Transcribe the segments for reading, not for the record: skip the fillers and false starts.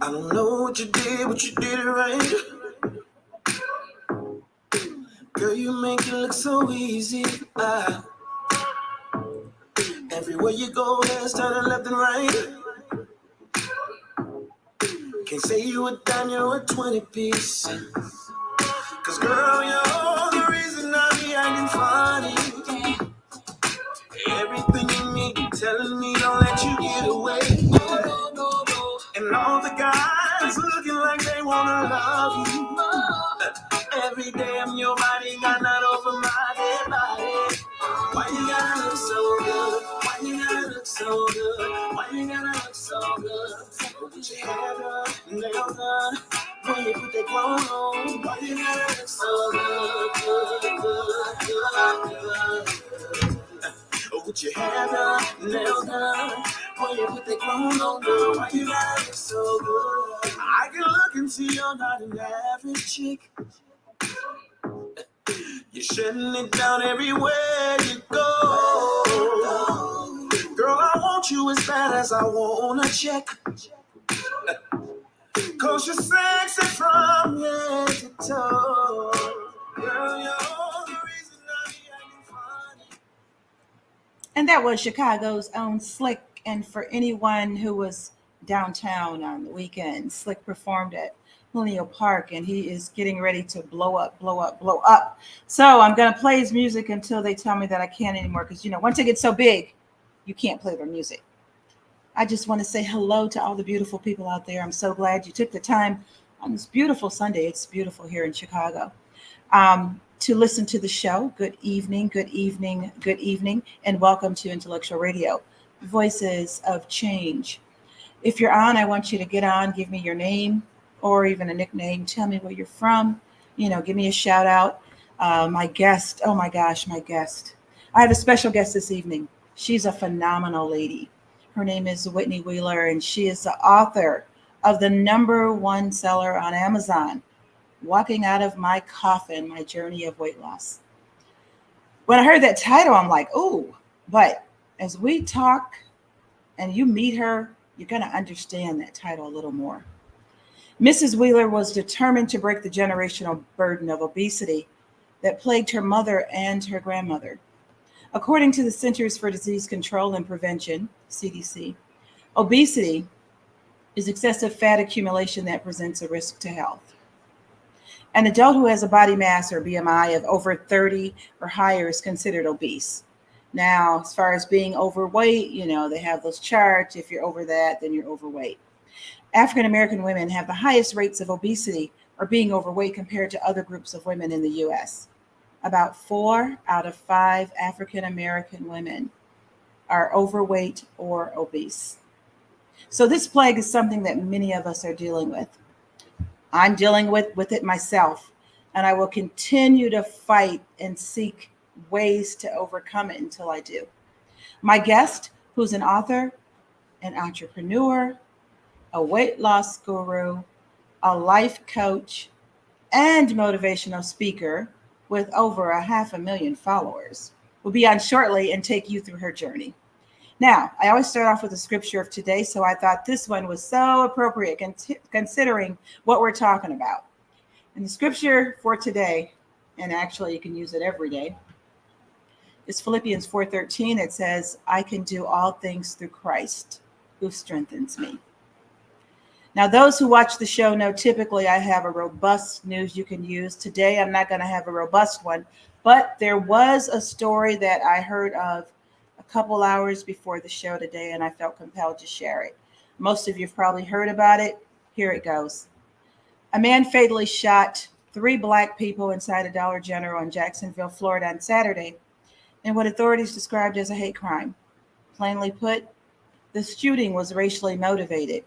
I don't know what you did, but you did it right. Girl, you make it look so easy. Everywhere you go, there's turning left and right. Can't say you a dime, you're a 20 piece. Cause girl, you're the reason I be acting funny. Everything in me telling me don't let you get away. And all the guys looking like they wanna love you. Every day I'm your body, got not over my dead body. Why you gotta look so good? Why you gotta look so good? Why you gotta look so good? Put your hair done, nails done. When you put that clothes on, why you gotta look so good, good, good, good, good? With your hair done, nails done. When you put that clothes on, girl, why you gotta look so good? I can look and see you're not an average chick. You're shutting it down everywhere you go. Girl, I want you as bad as I want a check. Cause you're sexy from head to toe. Girl, you're the reason I be acting funny. And that was Chicago's own Slick. And for anyone who was downtown on the weekend, Slick performed at Millennial Park, and he is getting ready to blow up, blow up, blow up. So I'm going to play his music until they tell me that I can't anymore. Because, once it gets so big, you can't play their music. I just want to say hello to all the beautiful people out there. I'm so glad you took the time on this beautiful Sunday. It's beautiful here in Chicago. To listen to the show. Good evening, good evening, good evening, and welcome to Intellectual Radio, Voices of Change. If you're on, I want you to get on, give me your name or even a nickname. Tell me where you're from. Give me a shout out. My guest, oh my gosh, my guest. I have a special guest this evening. She's a phenomenal lady. Her name is Whitney Wheeler, and she is the author of the #1 seller on Amazon, Walking Out of My Coffin, My Journey of Weight Loss. When I heard that title, I'm like, ooh, but as we talk and you meet her, you're going to understand that title a little more. Mrs. Wheeler was determined to break the generational burden of obesity that plagued her mother and her grandmother. According to the Centers for Disease Control and Prevention, CDC, obesity is excessive fat accumulation that presents a risk to health. An adult who has a body mass or BMI of over 30 or higher is considered obese. Now, as far as being overweight, they have those charts. If you're over that, then you're overweight. African American women have the highest rates of obesity or being overweight compared to other groups of women in the U.S. About 4 out of 5 African American women are overweight or obese. So this plague is something that many of us are dealing with. I'm dealing with it myself, and I will continue to fight and seek ways to overcome it until I do. My guest, who's an author, an entrepreneur, a weight loss guru, a life coach, and motivational speaker with over 500,000 followers, will be on shortly and take you through her journey. Now, I always start off with the scripture of today, so I thought this one was so appropriate considering what we're talking about. And the scripture for today, and actually you can use it every day, is Philippians 4:13. It says, I can do all things through Christ who strengthens me. Now, those who watch the show know typically I have a robust news you can use. Today, I'm not going to have a robust one, but there was a story that I heard of a couple hours before the show today, and I felt compelled to share it. Most of you have probably heard about it. Here it goes. A man fatally shot 3 Black people inside a Dollar General in Jacksonville, Florida on Saturday, in what authorities described as a hate crime. Plainly put, the shooting was racially motivated,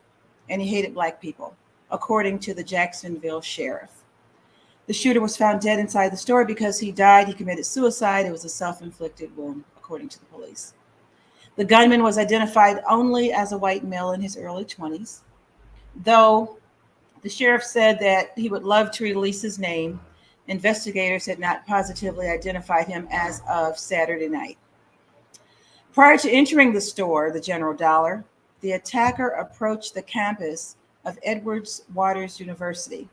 and he hated Black people, according to the Jacksonville sheriff. The shooter was found dead inside the store because he committed suicide. It was a self-inflicted wound, according to the police. The gunman was identified only as a white male in his early 20s, though the sheriff said that he would love to release his name. Investigators had not positively identified him as of Saturday night. Prior to entering the store, the General Dollar, the attacker approached the campus of Edwards Waters University,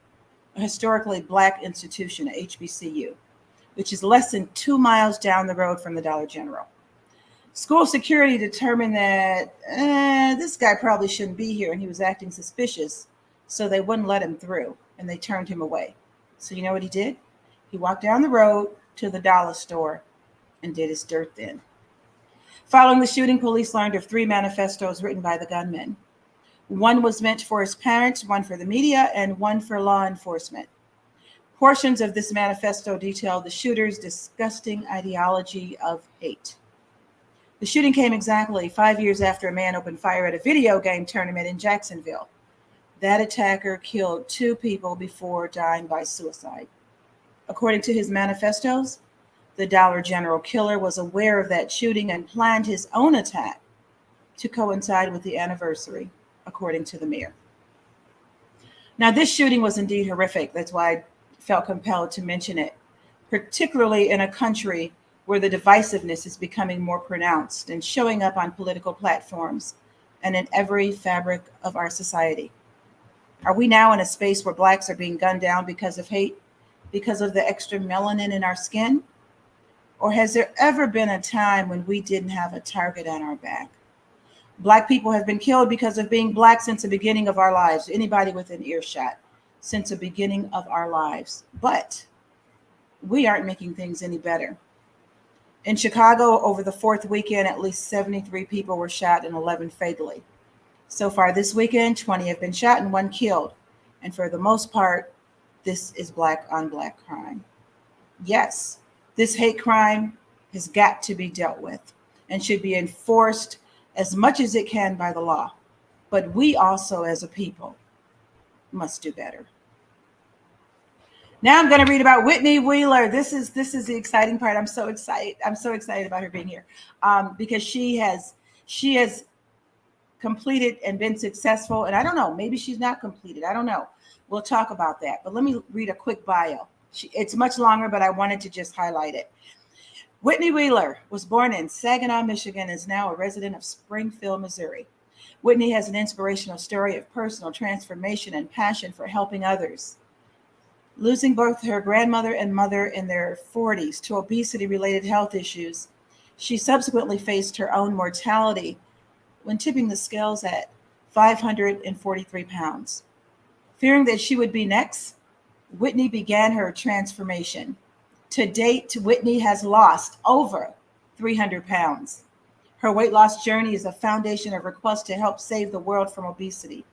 a historically black institution at HBCU, which is less than 2 miles down the road from the Dollar General. School security determined that this guy probably shouldn't be here and he was acting suspicious, so they wouldn't let him through and they turned him away. So you know what he did? He walked down the road to the dollar store and did his dirt then. Following the shooting, police learned of 3 manifestos written by the gunman. One was meant for his parents, one for the media, and one for law enforcement. Portions of this manifesto detailed the shooter's disgusting ideology of hate. The shooting came exactly 5 years after a man opened fire at a video game tournament in Jacksonville. That attacker killed 2 people before dying by suicide. According to his manifestos, the Dollar General killer was aware of that shooting and planned his own attack to coincide with the anniversary, according to the mayor. Now, this shooting was indeed horrific. That's why I felt compelled to mention it, particularly in a country where the divisiveness is becoming more pronounced and showing up on political platforms and in every fabric of our society. Are we now in a space where blacks are being gunned down because of hate, because of the extra melanin in our skin? Or has there ever been a time when we didn't have a target on our back? Black people have been killed because of being black since the beginning of our lives. Anybody within earshot, since the beginning of our lives. But we aren't making things any better. In Chicago, over the 4th weekend, at least 73 people were shot and 11 fatally. So far this weekend, 20 have been shot and 1 killed. And for the most part, this is black on black crime. Yes, this hate crime has got to be dealt with and should be enforced as much as it can by the law. But we also, as a people, must do better. Now I'm going to read about Whitney Wheeler. This is the exciting part. I'm so excited. I'm so excited about her being here because she has completed and been successful. And I don't know, maybe she's not completed. I don't know. We'll talk about that. But let me read a quick bio. It's much longer, but I wanted to just highlight it. Whitney Wheeler was born in Saginaw, Michigan, and is now a resident of Springfield, Missouri. Whitney has an inspirational story of personal transformation and passion for helping others. Losing both her grandmother and mother in their 40s to obesity-related health issues, she subsequently faced her own mortality when tipping the scales at 543 pounds. Fearing that she would be next, Whitney began her transformation. To date, Whitney has lost over 300 pounds. Her weight loss journey is a foundation of her quest to help save the world from obesity.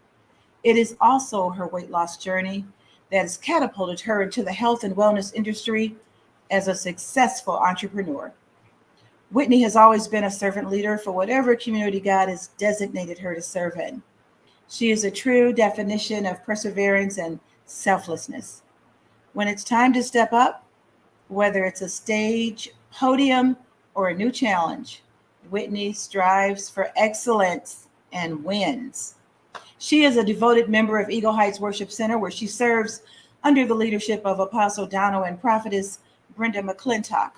It is also her weight loss journey that has catapulted her into the health and wellness industry as a successful entrepreneur. Whitney has always been a servant leader for whatever community God has designated her to serve in. She is a true definition of perseverance and selflessness. When it's time to step up, whether it's a stage, podium, or a new challenge, Whitney strives for excellence and wins. She is a devoted member of Eagle Heights Worship Center, where she serves under the leadership of Apostle Donald and Prophetess Brenda McClintock.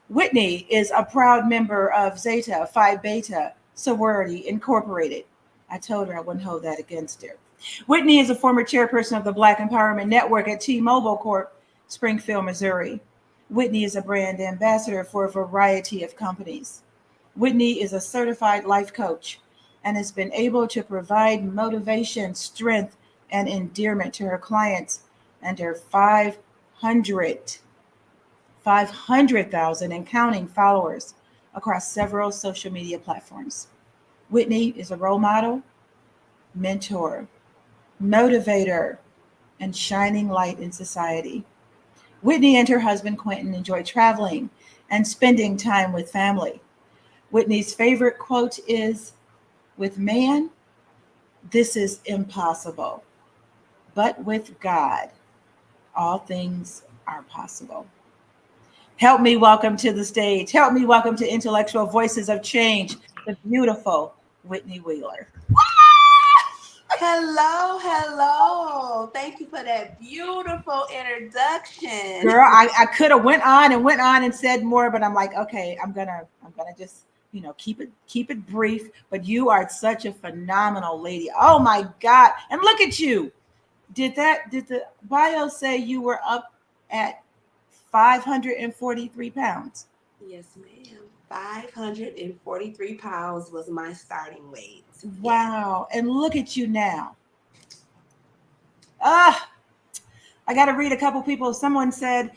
Whitney is a proud member of Zeta Phi Beta Sorority Incorporated. I told her I wouldn't hold that against her. Whitney is a former chairperson of the Black Empowerment Network at T-Mobile Corp, Springfield, Missouri. Whitney is a brand ambassador for a variety of companies. Whitney is a certified life coach and has been able to provide motivation, strength, and endearment to her clients and her 500,000 and counting followers across several social media platforms. Whitney is a role model, mentor, motivator, and shining light in society. Whitney and her husband, Quentin, enjoy traveling and spending time with family. Whitney's favorite quote is, "With man, this is impossible, but with God, all things are possible." Help me welcome to the stage. Help me welcome to Intellectual Voices of Change, the beautiful Whitney Wheeler. Hello. Thank you for that beautiful introduction. Girl, I could have went on and said more, but I'm like, okay, I'm gonna just keep it brief. But you are such a phenomenal lady. Oh my God. And look at you. Did the bio say you were up at 543 pounds? Yes, ma'am. 543 pounds was my starting weight. Wow. And look at you now. Ah, I got to read a couple people. Someone said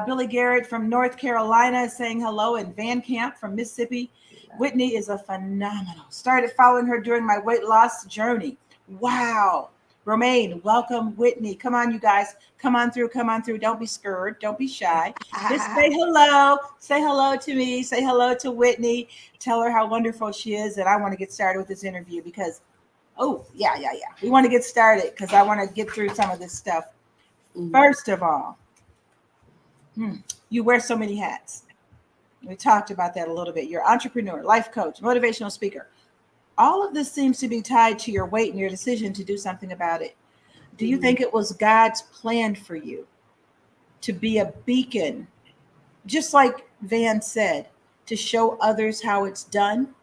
Billy Garrett from North Carolina is saying hello, and Van Camp from Mississippi. Whitney is a phenomenal. Started following her during my weight loss journey. Wow. Romaine, welcome, Whitney. Come on, you guys. Come on through. Come on through. Don't be scared. Don't be shy. Just say hello. Say hello to me. Say hello to Whitney. Tell her how wonderful she is. And I want to get started with this interview because, oh, yeah. We want to get started because I want to get through some of this stuff. First of all, you wear so many hats. We talked about that a little bit. You're an entrepreneur, life coach, motivational speaker. All of this seems to be tied to your weight and your decision to do something about it. Do you think it was God's plan for you to be a beacon, just like Van said, to show others how it's done?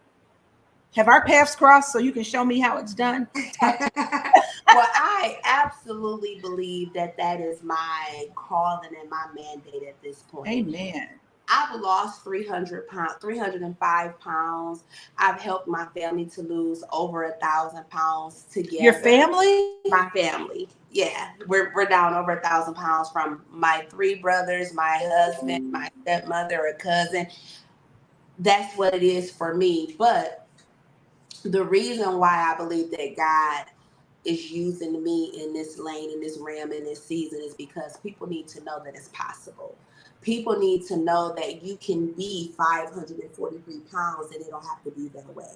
Have our paths crossed so you can show me how it's done? Well, I absolutely believe that is my calling and my mandate at this point. Amen. I've lost 305 pounds. I've helped my family to lose over 1,000 pounds together. Your family? My family. Yeah. We're down over 1,000 pounds from my 3 brothers, my husband, my stepmother, a cousin. That's what it is for me. But the reason why I believe that God is using me in this lane, in this realm, in this season is because people need to know that it's possible. People need to know that you can be 543 pounds and it don't have to be that way.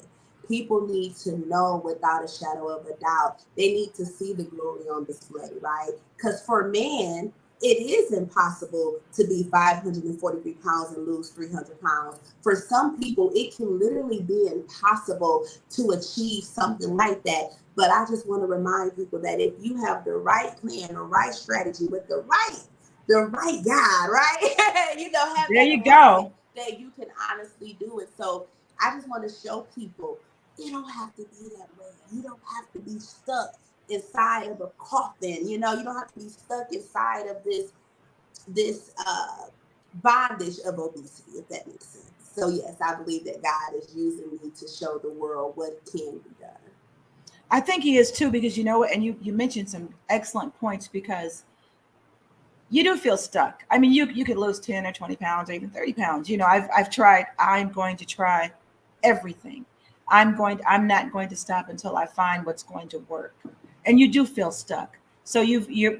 People need to know without a shadow of a doubt. They need to see the glory on display, right? Because for man, it is impossible to be 543 pounds and lose 300 pounds. For some people, it can literally be impossible to achieve something like that. But I just want to remind people that if you have the right plan, the right strategy with the right God, right? Have there you go. That you can honestly do it. So I just want to show people you don't have to be that way. You don't have to be stuck inside of a coffin. You don't have to be stuck inside of this bondage of obesity, if that makes sense. So yes, I believe that God is using me to show the world what can be done. I think he is too, because you know what, and you mentioned some excellent points, because you do feel stuck. I mean, you could lose 10 or 20 pounds or even 30 pounds. I've tried. I'm going to try everything. I'm not going to stop until I find what's going to work. And you do feel stuck. So you're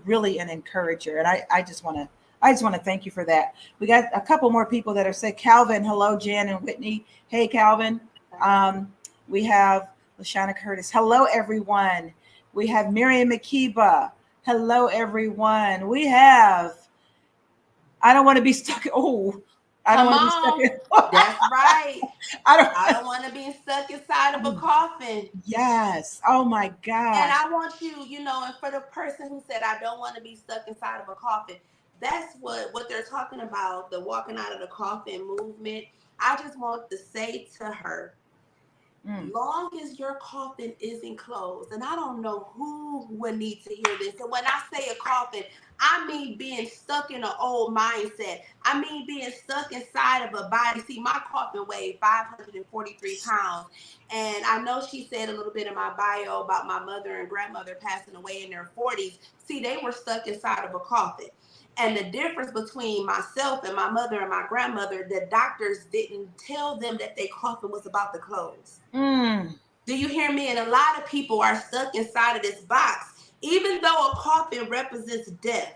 really an encourager. And I just want to thank you for that. We got a couple more people that are saying, Calvin, hello, Jan and Whitney. Hey, Calvin. We have Lashana Curtis. Hello, everyone. We have Miriam Makiba. Hello, everyone. We have, I don't want to be stuck. Oh, I don't want to be stuck. That's right. I don't want to be stuck inside of a coffin. Yes. Oh my God. And I want you, and for the person who said, I don't want to be stuck inside of a coffin, that's what they're talking about, the walking out of the coffin movement. I just want to say to her, long as your coffin isn't closed, and I don't know who would need to hear this. And when I say a coffin, I mean being stuck in an old mindset. I mean being stuck inside of a body. See, my coffin weighed 543 pounds. And I know she said a little bit in my bio about my mother and grandmother passing away in their 40s. See, they were stuck inside of a coffin. And the difference between myself and my mother and my grandmother, the doctors didn't tell them that their coffin was about to close. Do you hear me? And a lot of people are stuck inside of this box. Even though a coffin represents death,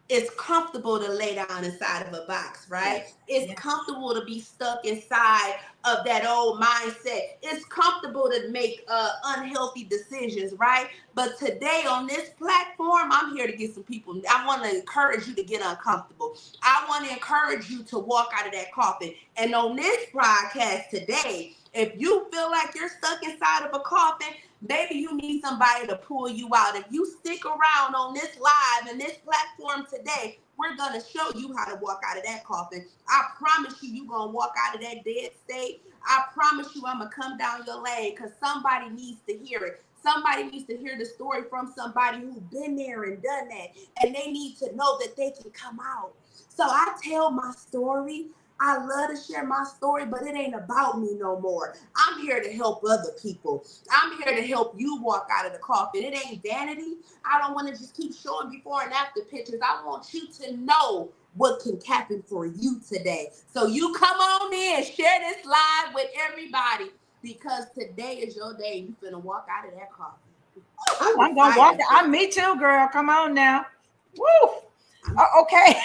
it's comfortable to lay down inside of a box, right? It's comfortable to be stuck inside of that old mindset. It's comfortable to make unhealthy decisions, right? But today on this platform, I'm here to get some people. I want to encourage you to get uncomfortable. I want to encourage you to walk out of that coffin. And on this broadcast today, if you feel like you're stuck inside of a coffin, maybe you need somebody to pull you out. If you stick around on this live and this platform today, We're going to show you how to walk out of that coffin. I promise you, you're going to walk out of that dead state. I promise you, I'm going to come down your lane because somebody needs to hear it. Somebody needs to hear the story from somebody who's been there and done that. And they need to know that they can come out. So I tell my story. I love to share my story, but it ain't about me no more. I'm here to help other people. I'm here to help you walk out of the coffin. It ain't vanity. I don't want to just keep showing before and after pictures. I want you to know what can happen for you today. So you come on in, share this live with everybody because today is your day. You finna walk out of that coffin. I'm gonna walk. I'm me too, girl. Come on now. Woo. Okay.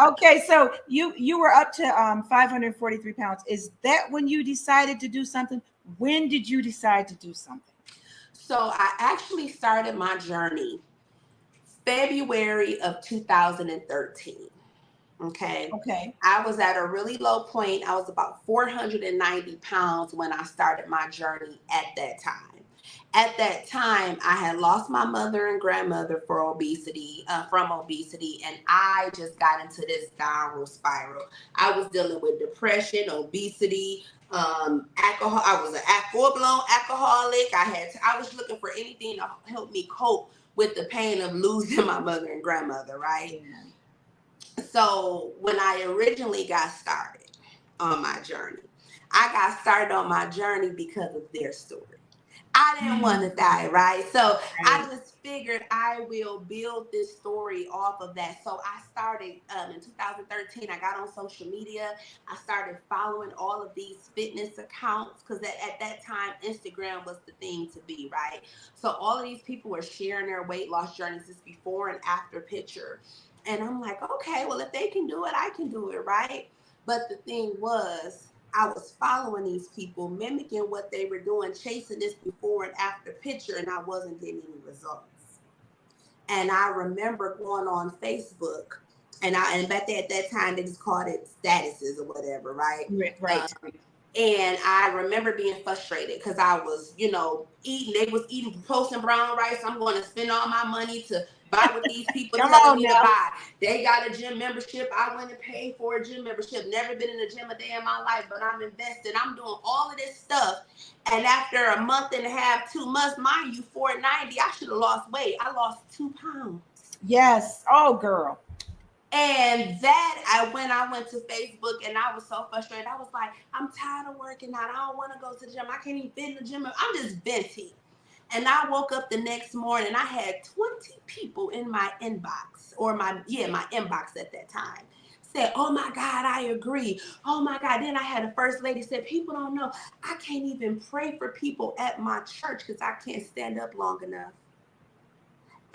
Okay. So you were up to 543 pounds. Is that when you decided to do something? When did you decide to do something? So I actually started my journey February of 2013. Okay. I was at a really low point. I was about 490 pounds when I started my journey at that time. At that time, I had lost my mother and grandmother from obesity, and I just got into this downward spiral. I was dealing with depression, obesity, alcohol. I was a full-blown alcoholic. I was looking for anything to help me cope with the pain of losing my mother and grandmother, right? So when I originally got started on my journey, I got started on my journey because of their story. I didn't want to die, right? So I just figured I will build this story off of that. So I started in 2013. I got on social media. I started following all of these fitness accounts because at that time, Instagram was the thing to be, right? So all of these people were sharing their weight loss journeys, this before and after picture. And I'm like, okay, well, if they can do it, I can do it, right? But the thing was, I was following these people, mimicking what they were doing, chasing this before and after picture, and I wasn't getting any results. And I remember going on Facebook, and back there at that time, they just called it statuses or whatever, right? Right. And I remember being frustrated because I was, eating. They was eating, posting brown rice. I'm going to spend all my money to buy what these people telling me to buy. They got a gym membership. I went and paid for a gym membership. Never been in a gym a day in my life, but I'm invested. I'm doing all of this stuff. And after a month and a half, 2 months, mind you, 490, I should have lost weight. I lost 2 pounds. Yes. Oh, girl. And that when I went to Facebook and I was so frustrated, I was like, I'm tired of working out. I don't want to go to the gym. I can't even fit in the gym. I'm just venting. And I woke up the next morning. I had 20 people in my inbox, or my inbox at that time, said, oh my God, I agree. Oh my God. Then I had a first lady said, people don't know. I can't even pray for people at my church because I can't stand up long enough.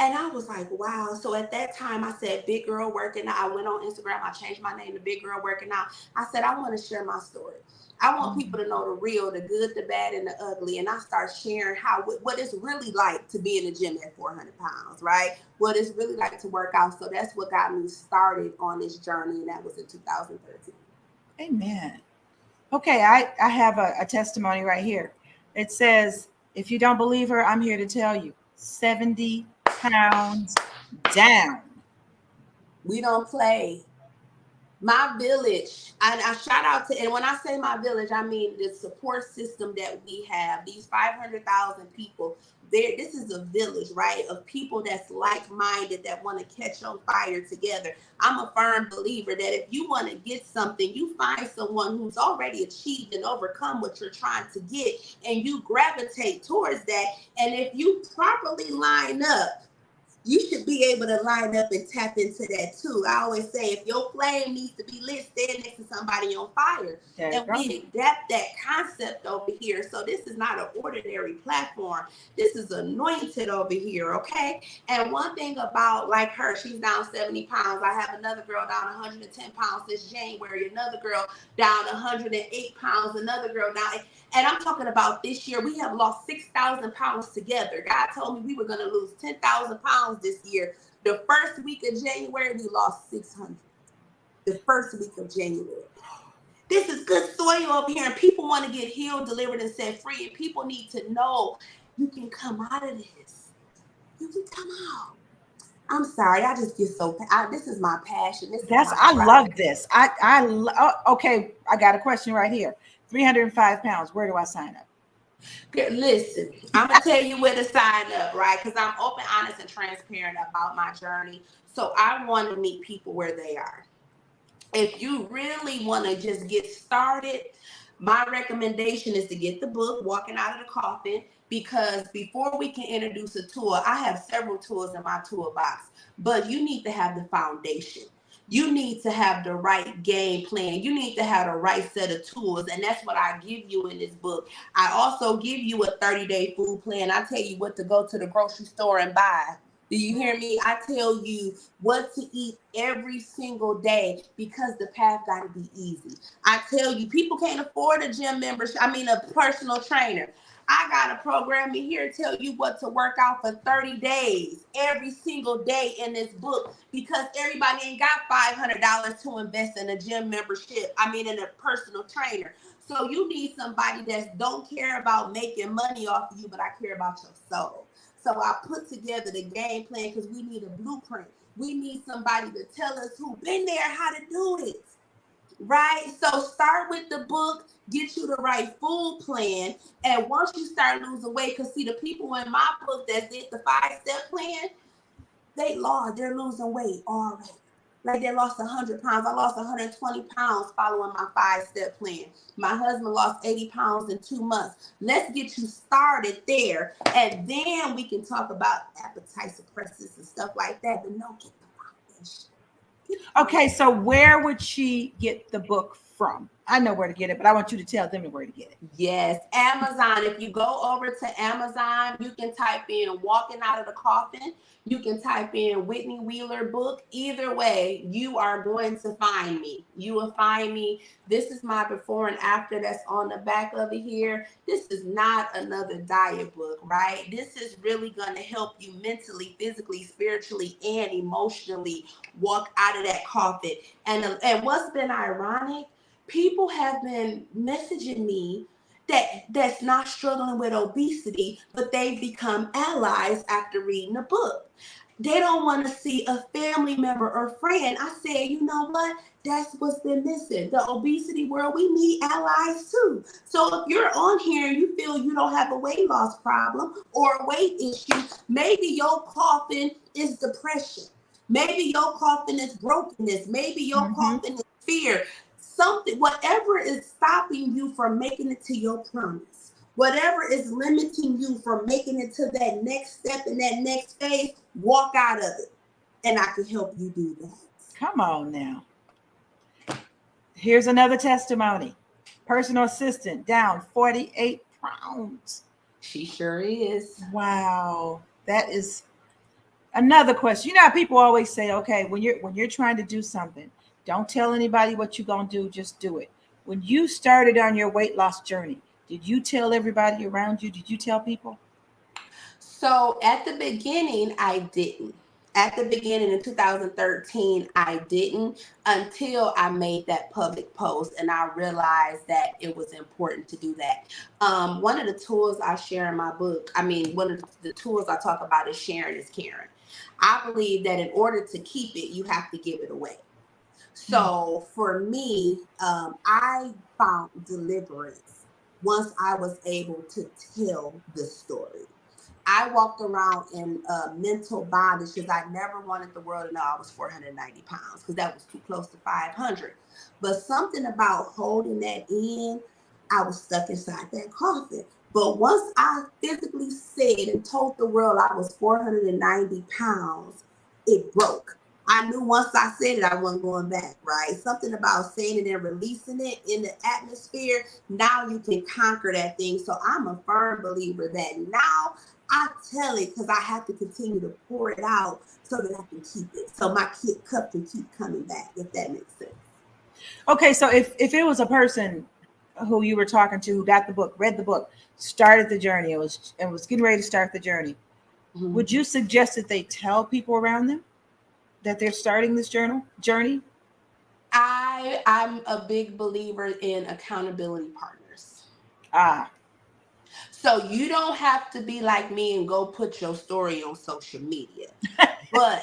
And I was like, wow. So at that time, I said, Big Girl Working Out. I went on Instagram. I changed my name to Big Girl Working Out. I said, I want to share my story. I want people to know the real, the good, the bad, and the ugly. And I start sharing what it's really like to be in the gym at 400 pounds, right? What it's really like to work out. So that's what got me started on this journey. And that was in 2013. Amen. Okay, I have a testimony right here. It says, if you don't believe her, I'm here to tell you, 70 pounds down. We don't play. My village, I shout out to, and when I say my village, I mean the support system that we have, these 500,000 people. This is a village, right, of people that's like-minded, that want to catch on fire together. I'm a firm believer that if you want to get something, you find someone who's already achieved and overcome what you're trying to get, and you gravitate towards that. And if you properly line up, you should be able to line up and tap into that too. I always say, if your flame needs to be lit, stand next to somebody on fire. And we adapt that concept over here. So this is not an ordinary platform. This is anointed over here, okay? And one thing about like her, she's down 70 pounds. I have another girl down 110 pounds this January. Another girl down 108 pounds. Another girl down. And I'm talking about this year, we have lost 6,000 pounds together. God told me we were going to lose 10,000 pounds this year. The first week of January, we lost 600. The first week of January. This is good soil over here, and people want to get healed, delivered, and set free. And people need to know you can come out of this. You can come out. I'm sorry, I just get so. This is my passion. This is my I drive. love this. Okay, I got a question right here. 305 pounds. Where do I sign up? Listen, I'm gonna tell you where to sign up, right? Because I'm open, honest, and transparent about my journey. So I want to meet people where they are. If you really want to just get started, my recommendation is to get the book, Walking Out of the Coffin, because before we can introduce a tool, I have several tools in my toolbox, but you need to have the foundation. You need to have the right game plan. You need to have the right set of tools. And that's what I give you in this book. I also give you a 30-day food plan. I tell you what to go to the grocery store and buy. Do you hear me? I tell you what to eat every single day because the path got to be easy. I tell you, people can't afford a gym membership. I mean, a personal trainer. I got a program in here to tell you what to work out for 30 days, every single day in this book, because everybody ain't got $500 to invest in a gym membership. I mean, in a personal trainer. So you need somebody that don't care about making money off of you, but I care about your soul. So I put together the game plan because we need a blueprint. We need somebody to tell us who been there how to do it. Right? So start with the book, get you the right food plan. And once you start losing weight, because see, the people in my book that did the 5-step plan, they're losing weight already. Like they lost 100 pounds. I lost 120 pounds following my 5-step plan. My husband lost 80 pounds in 2 months. Let's get you started there. And then we can talk about appetite suppressants and stuff like that. But no, get the foundation. Okay, so where would she get the book from? I know where to get it, but I want you to tell them where to get it. Yes, Amazon. If you go over to Amazon, you can type in Walking Out of the Coffin. You can type in Whitney Wheeler book. Either way, you are going to find me. You will find me. This is my before and after that's on the back of it here. This is not another diet book, right? This is really going to help you mentally, physically, spiritually, and emotionally walk out of that coffin. And what's been ironic, people have been messaging me that's not struggling with obesity, but they've become allies after reading the book. They don't want to see a family member or friend. I said, you know what? That's what's been missing. The obesity world, we need allies too. So if you're on here and you feel you don't have a weight loss problem or a weight issue, maybe your coffin is depression. Maybe your coffin is brokenness. Maybe your coffin is fear. Something, whatever is stopping you from making it to your promise, whatever is limiting you from making it to that next step and that next phase, walk out of it. And I can help you do that. Come on now. Here's another testimony. Personal assistant down 48 pounds. She sure is. Wow. That is another question. You know how people always say, okay, when you're trying to do something, don't tell anybody what you're going to do, just do it. When you started on your weight loss journey, did you tell everybody around you? Did you tell people? So at the beginning, I didn't. At the beginning in 2013, I didn't until I made that public post and I realized that it was important to do that. One of the tools I share in my book, one of the tools I talk about is sharing is caring. I believe that in order to keep it, you have to give it away. So for me, I found deliverance once I was able to tell the story. I walked around in mental bondage because I never wanted the world to know I was 490 pounds because that was too close to 500. But something about holding that in, I was stuck inside that coffin. But once I physically said and told the world I was 490 pounds, it broke. I knew once I said it, I wasn't going back, right? Something about saying it and releasing it in the atmosphere. Now you can conquer that thing. So I'm a firm believer that now I tell it because I have to continue to pour it out so that I can keep it. So my cup can keep coming back, if that makes sense. Okay, so if it was a person who you were talking to who got the book, read the book, started the journey, and was getting ready to start the journey, would you suggest that they tell people around them that they're starting this journey? I'm a big believer in accountability partners. So you don't have to be like me and go put your story on social media. But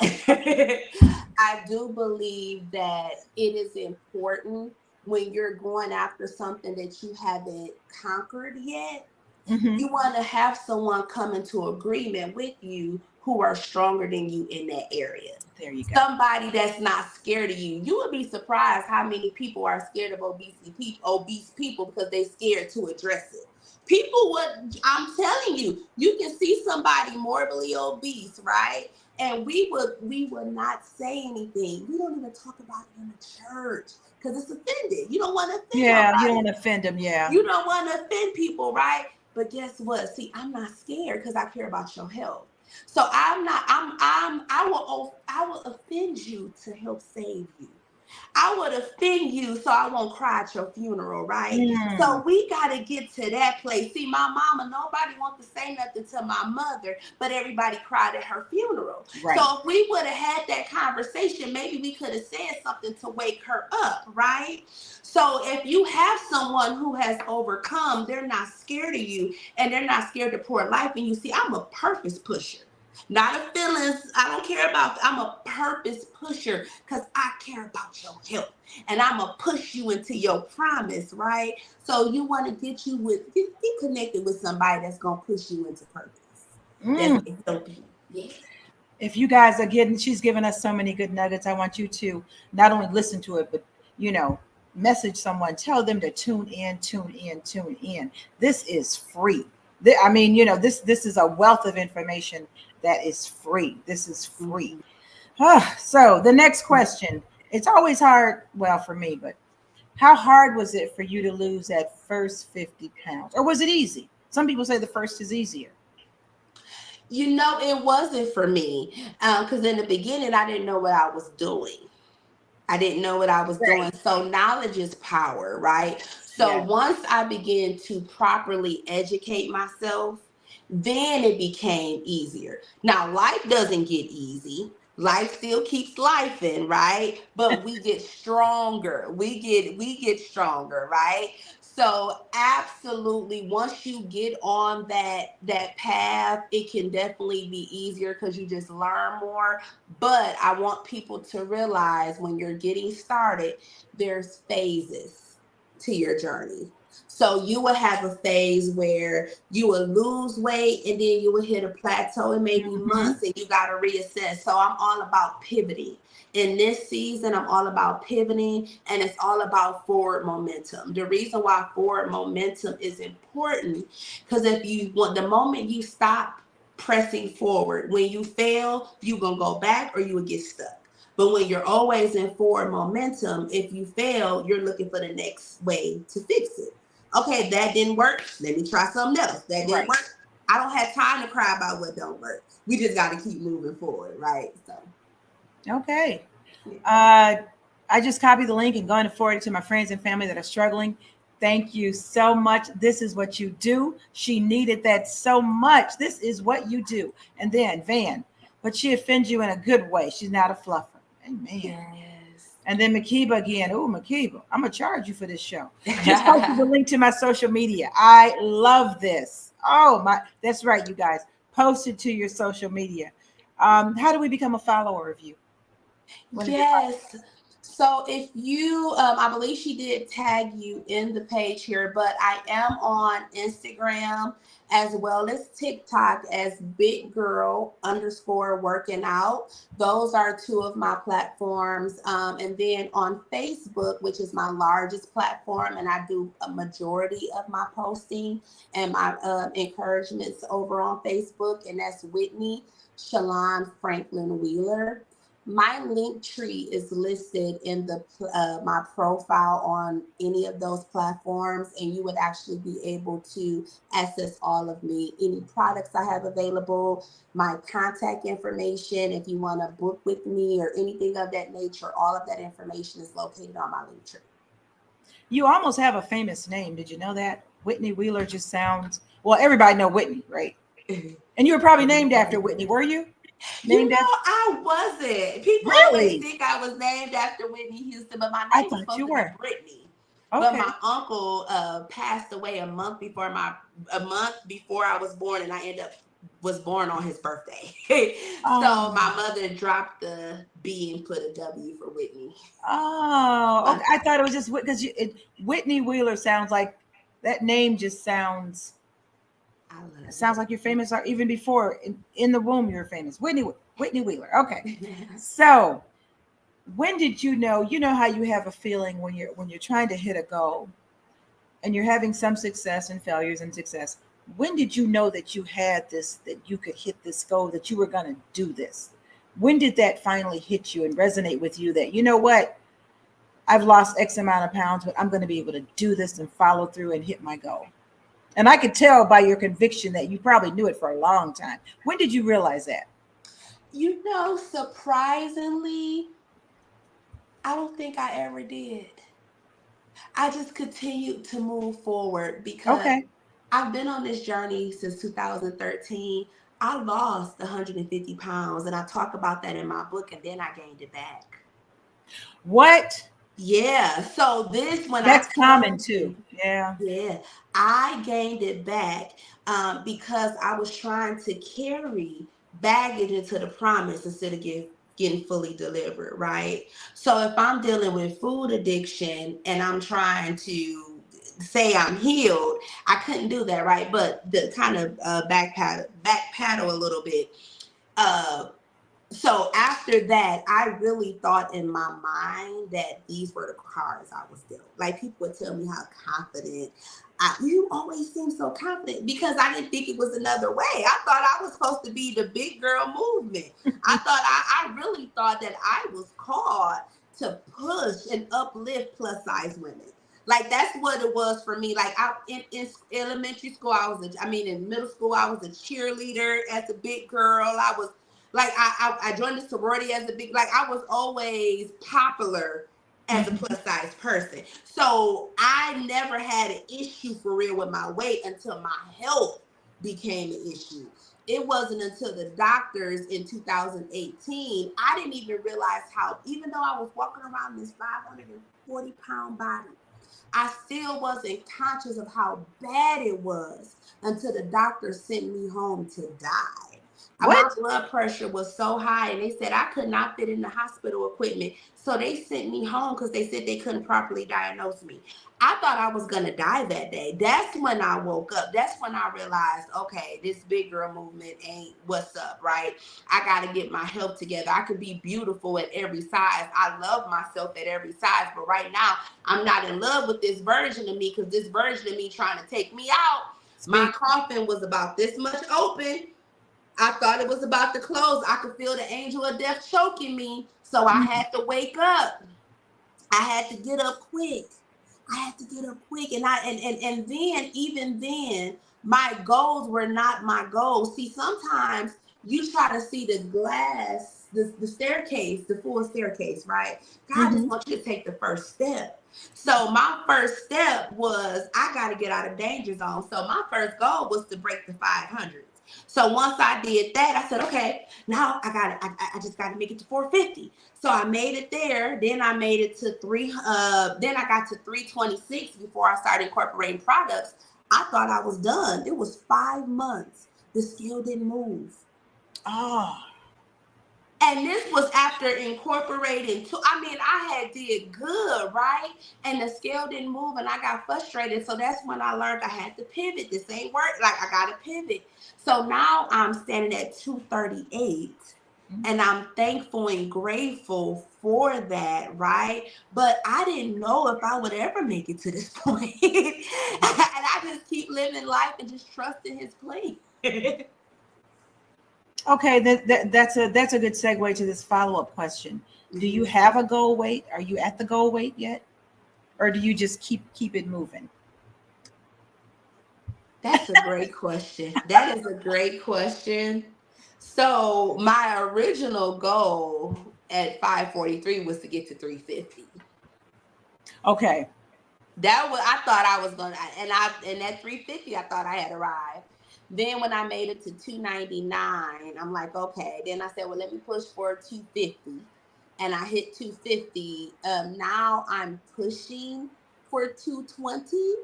I do believe that it is important when you're going after something that you haven't conquered yet. Hmm. You want to have someone come into agreement with you who are stronger than you in that area. There you go. Somebody that's not scared of you. You would be surprised how many people are scared of obese people because they're scared to address it. People would, I'm telling you, you can see somebody morbidly obese, right? And we would not say anything. We don't even talk about it in the church because it's offended. You don't want to offend Yeah, you don't nobody. want to offend them. Yeah. You don't want to offend people, right? But guess what? See, I'm not scared because I care about your health. So I'm not. I will offend you to help save you. I would offend you so I won't cry at your funeral, right? So Mm, we got to get to that place. See, my mama, nobody wants to say nothing to my mother, but everybody cried at her funeral. right. So if we would have had that conversation, maybe we could have said something to wake her up, right? So if you have someone who has overcome, they're not scared of you and they're not scared to pour life in you. See, I'm a purpose pusher. Not a feelings. I don't care about. I'm a purpose pusher because I care about your health, and I'm gonna push you into your promise, right? So you want to get connected with somebody that's gonna push you into purpose. That's Mm. gonna help you. Yeah. If you guys are getting, she's given us so many good nuggets. I want you to not only listen to it, but you know, message someone, tell them to tune in, tune in, tune in. This is free. I mean, you know, this is a wealth of information that is free. This is free. Mhm. So the next question, it's always hard, well, for me, but how hard was it for you to lose that first 50 pounds? Or was it easy? Some people say the first is easier. You know, it wasn't for me because in the beginning I didn't know what I was doing. I didn't know what I was Right. doing. So knowledge is power, right? So Yeah. once I began to properly educate myself, then it became easier. Now life doesn't get easy. Life still keeps life in, right? But we get stronger. We get stronger, right? So absolutely once you get on that path, it can definitely be easier because you just learn more, but I want people to realize when you're getting started, there's phases to your journey. So you will have a phase where you will lose weight and then you will hit a plateau in maybe Hmm. months and you got to reassess. So I'm all about pivoting. In this season, I'm all about pivoting and it's all about forward momentum. The reason why forward momentum is important because if you want the moment you stop pressing forward. When you fail, you're going to go back or you will get stuck. But when you're always in forward momentum, if you fail, you're looking for the next way to fix it. Okay, that didn't work. Let me try something else. That didn't Right. work. I don't have time to cry about what don't work. We just got to keep moving forward, right? So, Okay. yeah. Uh, I just copied the link and going to forward it to my friends and family that are struggling. Thank you so much. This is what you do. She needed that so much. This is what you do. And then Van, but she offends you in a good way. She's not a fluffer. Amen. Yes. And then Makiba again. Oh, Makiba, I'm gonna charge you for this show. Just posted the link to my social media. I love this. Oh my, that's right, you guys. Post it to your social media. How do we become a follower of you? What is your Yes. So if you, I believe she did tag you in the page here, but I am on Instagram as well as TikTok as Big Girl underscore working out. Those are two of my platforms. And then on Facebook, which is my largest platform, and I do a majority of my posting and my encouragements over on Facebook, and that's Whitney Shalon Franklin Wheeler. My link tree is listed in the my profile on any of those platforms, and you would actually be able to access all of me, any products I have available, my contact information. If you want to book with me or anything of that nature, all of that information is located on my link tree. You almost have a famous name. Did you know that? Whitney Wheeler just sounds, well, everybody know Whitney, right? And you were probably named after Whitney, were you? You Named know, after, I wasn't. People always really? think I was named after Whitney Houston, but my I name was thought supposed you to be were. Brittany. But Okay. my uncle passed away a month before I was born, and I ended up was born on his birthday. So my Oh, mother dropped the B and put a W for Whitney. oh, okay. I thought it was just because Whitney Wheeler sounds like that name just I love sounds like you're famous, or even before in the womb you're famous. Whitney Wheeler. Okay, it. so when did you know? You know how you have a feeling when you're trying to hit a goal and you're having some success and failures and success. When did you know that you had this, that you could hit this goal, that you were going to do this? When did that finally hit you and resonate with you that, you know what, I've lost X amount of pounds, but I'm going to be able to do this and follow through and hit my goal? And I could tell by your conviction that you probably knew it for a long time. When did you realize that? Surprisingly, I don't think I ever did. I just continued to move forward because Okay. I've been on this journey since 2013. I lost 150 pounds, and I talk about that in my book, and then I gained it back. What? Yeah. So this, when I That's common tell too. you, Yeah. yeah, I gained it back because I was trying to carry baggage into the promise instead of getting fully delivered, right? So if I'm dealing with food addiction and I'm trying to say I'm healed, I couldn't do that, right? But the kind of back paddle a little bit. Uh, so after that, I really thought in my mind that these were the cards I was dealt. Like people would tell me how confident. You always seem so confident because I didn't think it was another way. I thought I was supposed to be the big girl movement. I really thought that I was called to push and uplift plus size women. Like that's what it was for me. Like in elementary school, in middle school, I was a cheerleader as a big girl. I was like I joined the sorority as a big, like I was always popular as a plus size person. So I never had an issue for real with my weight until my health became an issue. It wasn't until the doctors in 2018, I didn't even realize how, even though I was walking around this 540-pound body, I still wasn't conscious of how bad it was until the doctor sent me home to die. My What? blood pressure was so high, and they said I could not fit in the hospital equipment. So they sent me home because they said they couldn't properly diagnose me. I thought I was going to die that day. That's when I woke up. That's when I realized, okay, this big girl movement ain't what's up, right? I got to get my health together. I could be beautiful at every size. I love myself at every size. But right now, I'm not in love with this version of me because this version of me trying to take me out. My Speak. coffin was about this much open. I thought it was about to close. I could feel the angel of death choking me. So I had to wake up. I had to get up quick. I had to get up quick. And then, even then, my goals were not my goals. See, sometimes you try to see the glass, the staircase, the full staircase, right? God just Mm-hmm. wants you to take the first step. So my first step was I got to get out of danger zone. So my first goal was to break the 500s. So once I did that, I said, okay, now I just got to make it to 450. So I made it there. Then I made it to then I got to 326 before I started incorporating products. I thought I was done. It was 5 months. The scale didn't move. Oh, And this was after incorporating I had did good, right? And the scale didn't move and I got frustrated. So that's when I learned I had to pivot. This ain't work. Like I gotta pivot. So now I'm standing at 238 and I'm thankful and grateful for that, right? But I didn't know if I would ever make it to this point. And I just keep living life and just trusting his plan. okay. That's a good segue to this follow-up question. Do you Mhm. have a goal weight? Are you at the goal weight yet, or do you just keep it moving? That's a great question. That is a great question. So my original goal at 543 was to get to 350. Okay. That was I thought I was gonna and at 350 I thought I had arrived. Then when I made it to 299, I'm like, okay. Then I said, well, let me push for 250. And I hit 250. Now I'm pushing for 220.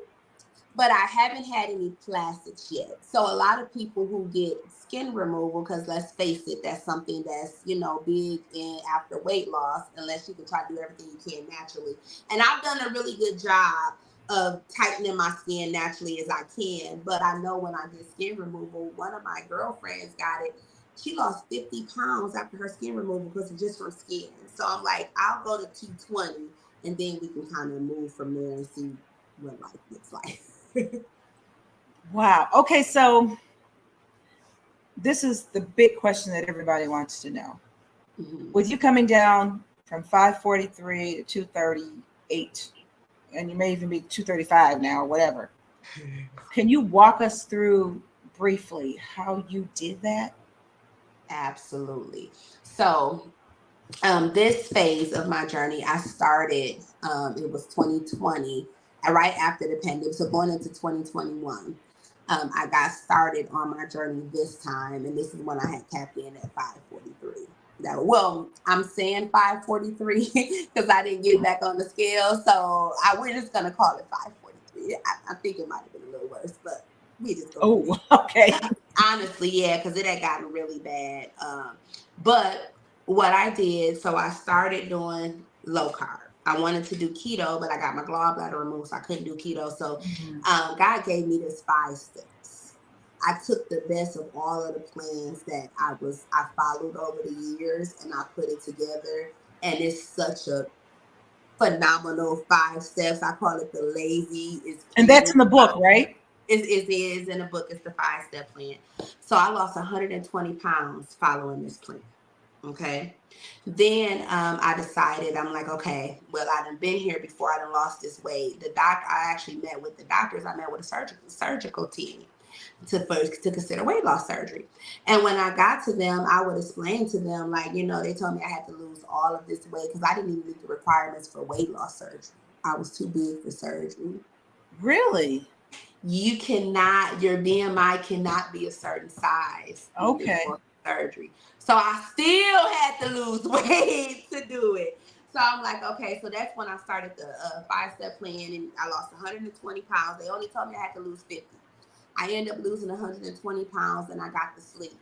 but I haven't had any plastics yet. So a lot of people who get skin removal, because let's face it, that's something that's, you know, big in after weight loss, unless you can try to do everything you can naturally. And I've done a really good job of tightening my skin naturally as I can. But I know when I get skin removal, one of my girlfriends got it. She lost 50 pounds after her skin removal because it's just from skin. So I'm like, I'll go to 220 and then we can kind of move from there and see what life looks like. Wow. Okay, so this is the big question that everybody wants to know. Mhm. With you coming down from 543 to 238, and you may even be 235 now, or whatever, can you walk us through briefly how you did that? Absolutely. So, this phase of my journey, I started, it was 2020, right after the pandemic. So, going into 2021, I got started on my journey this time. And this is when I had tapped in at 543. That, well, I'm saying 543 because I didn't get back on the scale. So, we're just going to call it 543. I think it might have been a little worse, but we just go. Oh, okay. Honestly, yeah, because it had gotten really bad. But what I did, so I started doing low carb. I wanted to do keto, but I got my gallbladder removed, so I couldn't do keto. So God gave me this 5 steps. I took the best of all of the plans that I followed over the years, and I put it together. And it's such a phenomenal 5 steps. I call it the lazy. And that's in the book, right? It is in the book. It's the 5-step plan. So I lost 120 pounds following this plan. Okay. Then I decided, I'm like, okay, well, I done been here before. I done lost this weight. I actually met with the doctors. I met with a surgical team to consider weight loss surgery. And when I got to them, I would explain to them, like, you know, they told me I had to lose all of this weight because I didn't even meet the requirements for weight loss surgery. I was too big for surgery. Really? You cannot, your BMI cannot be a certain size. Okay. For surgery. So I still had to lose weight to do it. So I'm like, okay, so that's when I started the 5-step plan, and I lost 120 pounds. They only told me I had to lose 50. I ended up losing 120 pounds, and I got the sleeve.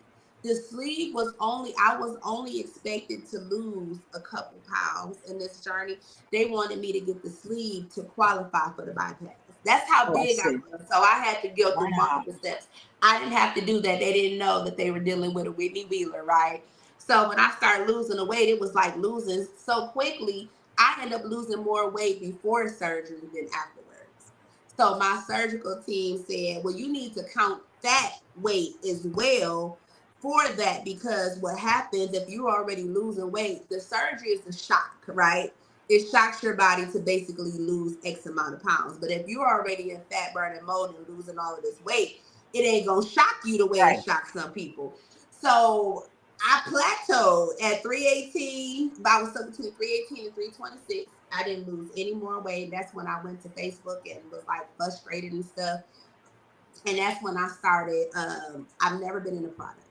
The sleeve was I was only expected to lose a couple pounds in this journey. They wanted me to get the sleeve to qualify for the bypass. That's how big I was. So I had to go through multiple steps. I didn't have to do that. They didn't know that they were dealing with a Whitney Wheeler, right? So when I started losing the weight, it was like losing so quickly. I ended up losing more weight before surgery than afterwards. So my surgical team said, well, you need to count that weight as well for that, because what happens if you're already losing weight, the surgery is a shock, right? It shocks your body to basically lose X amount of pounds. But if you're already in fat burning mode and losing all of this weight, it ain't gonna shock you the way it shocks some people. So I plateaued at 318. I was something between 318 and 326. I didn't lose any more weight. That's when I went to Facebook and was like frustrated and stuff. And that's when I started. I've never been into products.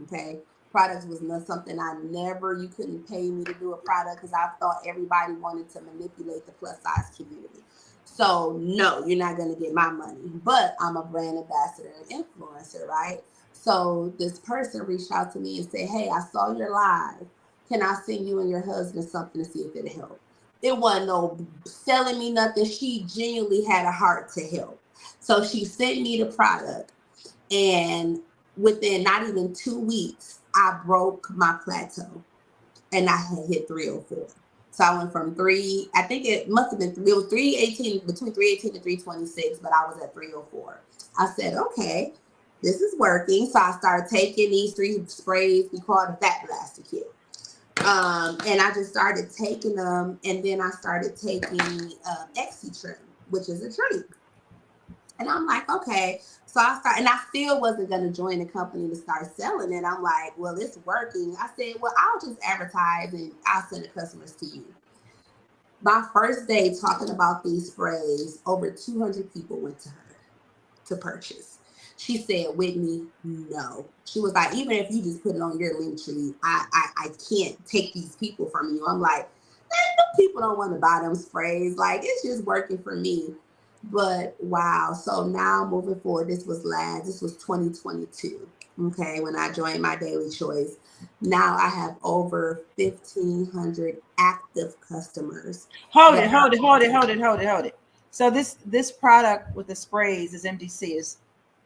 Okay. Products was not something you couldn't pay me to do a product because I thought everybody wanted to manipulate the plus size community. So no, you're not going to get my money, but I'm a brand ambassador and influencer, right? So this person reached out to me and said, hey, I saw your live. Can I send you and your husband something to see if it'll help? It wasn't no selling me nothing. She genuinely had a heart to help. So she sent me the product, and within not even 2 weeks, I broke my plateau and I had hit 304. So I went from I think it must have been, it was 318, between 318 and 326, but I was at 304. I said, okay, this is working. So I started taking these 3 sprays. We call it a fat blaster kit. And I just started taking them. And then I started taking Exitrim, which is a drink. And I'm like, okay. So I started, and I still wasn't going to join the company to start selling it. I'm like, well, it's working. I said, well, I'll just advertise and I'll send the customers to you. My first day talking about these sprays, over 200 people went to her to purchase. She said, Whitney, no. She was like, even if you just put it on your Linktree, I can't take these people from you. I'm like, people don't want to buy them sprays. Like, it's just working for me. But wow, so now moving forward, this was 2022. Okay, when I joined My Daily Choice. Now I have over 1,500 active customers Hold it, that hold are it, hold it, hold it, hold it, hold it. So this product with the sprays is MDC. Is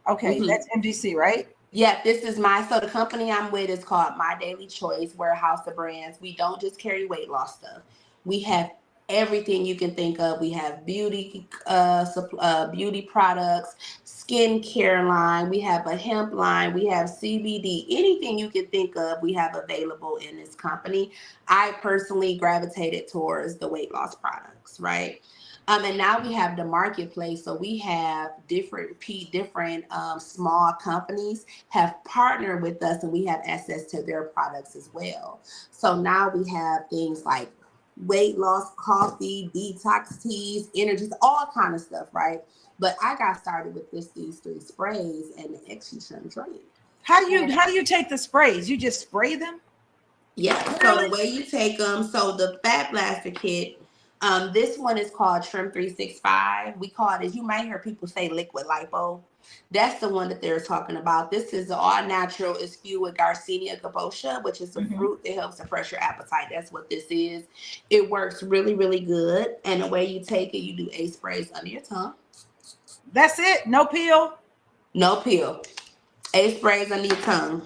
okay, Mhm. that's MDC, right? Yeah, so the company I'm with is called My Daily Choice Warehouse of Brands. We don't just carry weight loss stuff. We have everything you can think of. We have beauty products, skincare line. We have a hemp line. We have CBD. Anything you can think of, we have available in this company. I personally gravitated towards the weight loss products, right? And now we have the marketplace. So we have different small companies have partnered with us, and we have access to their products as well. So now we have things like weight loss coffee, detox teas, energies, all kind of stuff, right? But I got started with these three sprays and the Extra drink. How do you take the sprays? You just spray them? Yeah, so the Really? way you take them, so the Fat Blaster kit, this one is called Trim 365. We call it, as you might hear people say, liquid lipo. That's the one that they're talking about. This is all natural. It's fueled with Garcinia cabotia, which is a Hmm. fruit that helps suppress your appetite. That's what this is. It works really, really good. And the way you take it, you do 8 sprays under your tongue. That's it? No peel? No peel. 8 sprays under your tongue.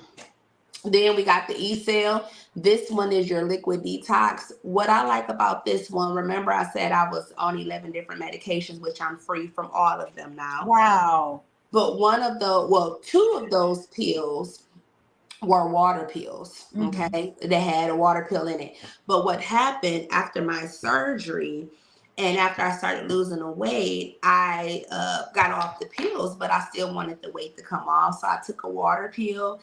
Then we got the E-Cell. This one is your liquid detox. What I like about this one, remember I said I was on 11 different medications, which I'm free from all of them now. Wow. But two of those pills were water pills, Hmm. okay? They had a water pill in it. But what happened after my surgery and after I started losing the weight, I got off the pills, but I still wanted the weight to come off. So I took a water pill,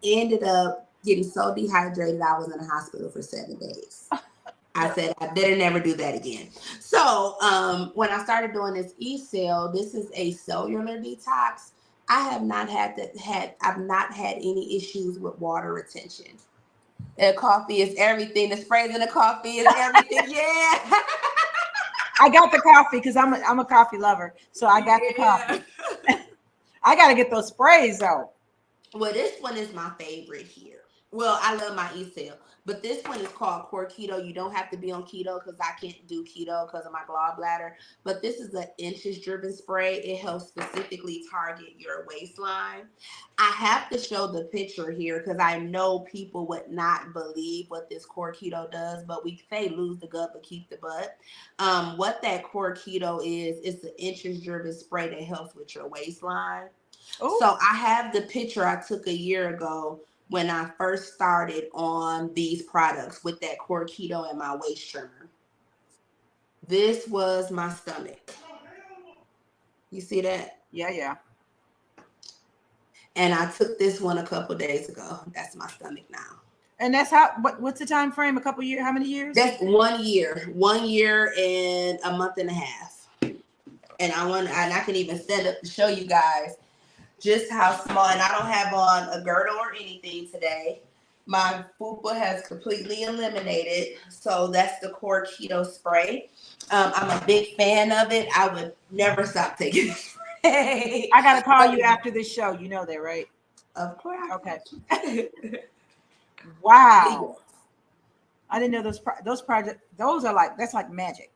ended up getting so dehydrated, I was in the hospital for 7 days. I said I better never do that again. So when I started doing this E-Cell, this is a cellular detox. I've not had any issues with water retention. The coffee is everything. The sprays in the coffee is everything. Yeah. I got the coffee because I'm a coffee lover. So I got the Yeah. coffee. I gotta get those sprays though. Well, this one is my favorite here. Well, I love my E-Cell, but this one is called Core Keto. You don't have to be on keto because I can't do keto because of my gallbladder. But this is an interest-driven spray. It helps specifically target your waistline. I have to show the picture here because I know people would not believe what this Core Keto does, but we say lose the gut but keep the butt. What that Core Keto is, it's an interest-driven spray that helps with your waistline. Oh, So I have the picture I took a year ago when I first started on these products with that Core Keto and my waist trimmer. This was my stomach. You see that? yeah, yeah. And I took this one a couple days ago. That's my stomach now. And that's how. What's the time frame? A couple years? How many years? That's 1 year and a month and a half. And I can even set up to show you guys just how small, and I don't have on a girdle or anything today. My fupa has completely eliminated, so that's the Core Keto spray. I'm a big fan of it. I would never stop taking the spray. I gotta call you after this show. You know that, right? Of course. Okay. Okay. Wow. I didn't know those projects. Those are like that's like magic.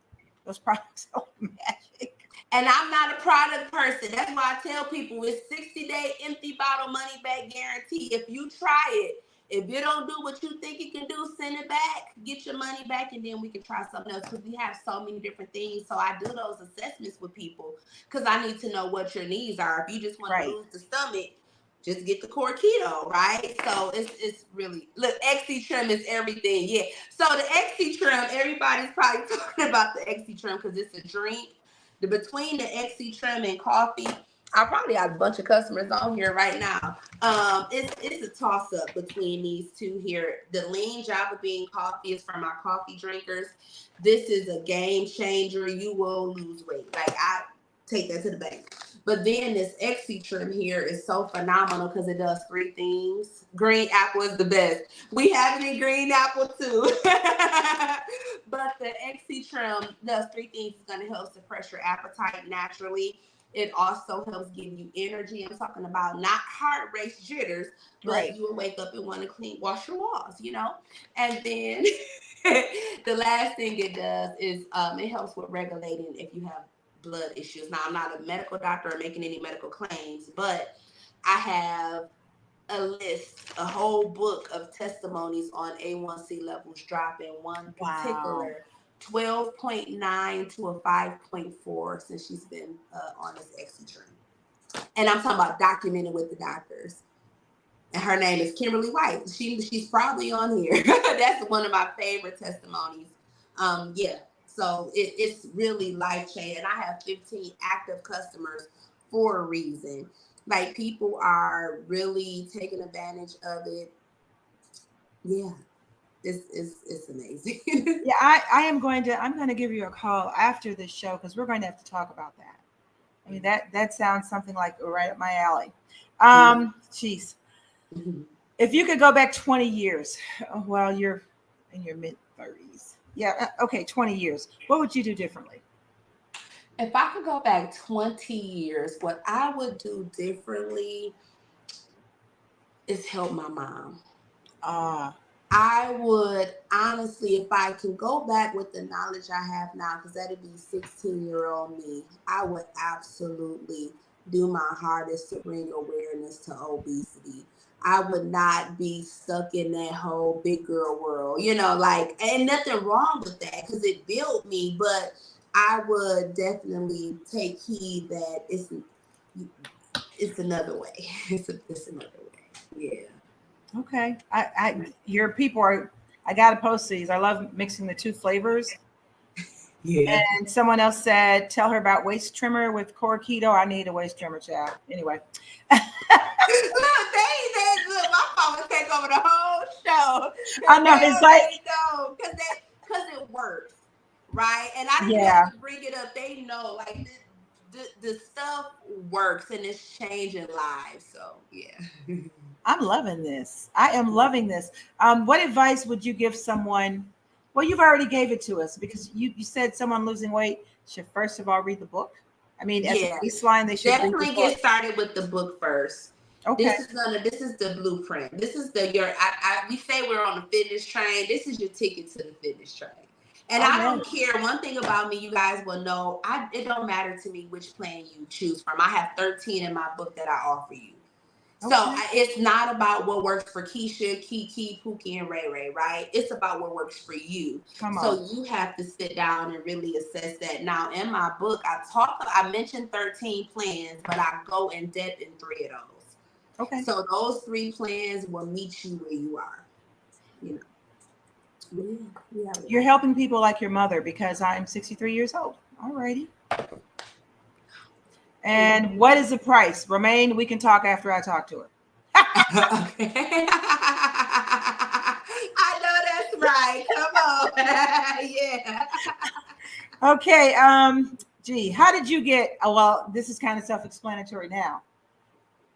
Those products are magic. And I'm not a product person. That's why I tell people it's 60-day empty bottle money back guarantee. If you try it, if you don't do what you think it can do, send it back, get your money back, and then we can try something else because we have so many different things. So I do those assessments with people because I need to know what your needs are. If you just want to lose the stomach, just get the Core Keto, right? So it's really, look, XC Trim is everything. Yeah. So the XC Trim, everybody's probably talking about the XC Trim because it's a drink. Between the XC Trim and coffee, I probably have a bunch of customers on here right now. It's a toss up between these two here. The Lean Java Bean coffee is for my coffee drinkers. This is a game changer. You will lose weight. Like I take that to the bank. But then this Exi trim here is so phenomenal because it does 3 things. Green apple is the best. We have it in green apple too. But the Exi trim does 3 things. It's going to help suppress your appetite naturally. It also helps give you energy. I'm talking about not heart race jitters, but Right. you will wake up and want to wash your walls, you know? And then the last thing it does is it helps with regulating if you have blood issues. Now, I'm not a medical doctor or making any medical claims, but I have a list, a whole book of testimonies on A1C levels dropping. One Wow. particular 12.9 to a 5.4 since she's been on this Excedrin. And I'm talking about documented with the doctors. And her name is Kimberly White. She's probably on here. That's one of my favorite testimonies. Yeah. So it's really life changing. And I have 15 active customers for a reason. Like people are really taking advantage of it. Yeah. It's amazing. Yeah, I'm going to give you a call after this show because we're going to have to talk about that. I mean that sounds something like right up my alley. Geez. If you could go back 20 years while you're in your mid 30s. Yeah, okay, 20 years. What would you do differently? If I could go back 20 years, what I would do differently is help my mom. I would honestly, if I can go back with the knowledge I have now, because that'd be 16-year-old me, I would absolutely do my hardest to bring awareness to obesity. I would not be stuck in that whole big girl world, like, and nothing wrong with that because it built me, but I would definitely take heed that it's another way. It's another way. Yeah. Okay. Your people are, I got to post these. I love mixing the 2 flavors. Yeah. And someone else said, tell her about waist trimmer with core keto. I need a waist trimmer, child. Anyway. Look, my phone would take over the whole show. I know, it's like, because it works, right? And I didn't have to bring it up. They know, like, the stuff works and it's changing lives. So, yeah. I'm loving this. I am loving this. What advice would you give someone? Well, you've already gave it to us because you said someone losing weight should first of all read the book. I mean, as a baseline, they should definitely get started with the book first. Okay. This is the blueprint. This is we say we're on the fitness train. This is your ticket to the fitness train. And I don't care. One thing about me, you guys will know, it don't matter to me which plan you choose from. I have 13 in my book that I offer you. Okay. So it's not about what works for Keisha, Kiki, Pookie, and Ray Ray, right? It's about what works for you. So you have to sit down and really assess that. Now, in my book, I mentioned 13 plans, but I go in depth in 3 of those. Okay. So those 3 plans will meet you where you are. Yeah. You're helping people like your mother because I'm 63 years old. All righty. And what is the price? Romaine, we can talk after I talk to her. Okay. I know that's right. Come on. Yeah. Okay. How did you get, well, this is kind of self-explanatory now,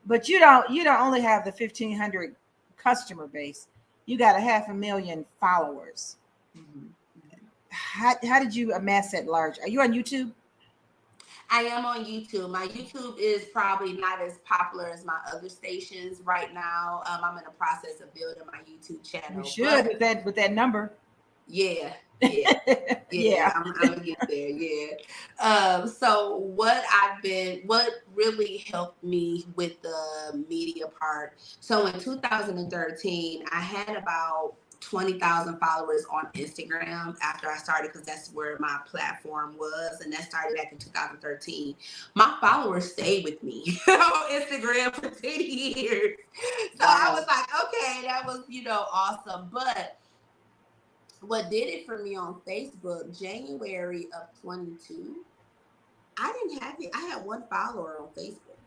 but you don't only have the 1,500 customer base. You got 500,000 followers. Mm-hmm. How did you amass that large? Are you on YouTube? I am on YouTube. My YouTube is probably not as popular as my other stations right now. I'm in the process of building my YouTube channel. You should with that number. Yeah. Yeah. I'm gonna get there. Yeah. So what really helped me with the media part. So in 2013, I had about 20,000 followers on Instagram after I started because that's where my platform was, and that started back in 2013. My followers stayed with me on Instagram for 10 years. So I was like, okay, that was awesome. But what did it for me on Facebook, January of 22, I didn't have it. I had 1 follower on Facebook.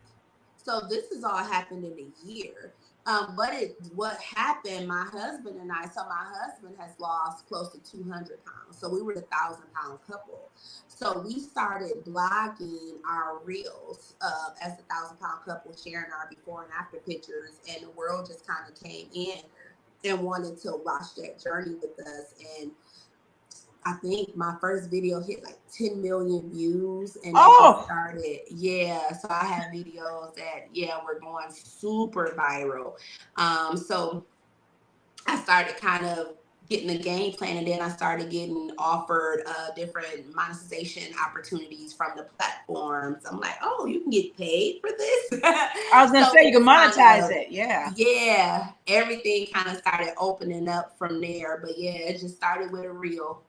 So this has all happened in a year. What happened, my husband and I, so my husband has lost close to 200 pounds. So we were the 1,000 pound couple. So we started blogging our reels as a 1,000 pound couple, sharing our before and after pictures, and the world just kind of came in and wanted to watch that journey with us. And I think my first video hit like 10 million views, and that just started. Yeah, so I have videos that were going super viral. So I started kind of getting the game plan, and then I started getting offered different monetization opportunities from the platforms. I'm like, oh, you can get paid for this. I was gonna say you can monetize it. Yeah, everything kind of started opening up from there. But yeah, it just started with a reel.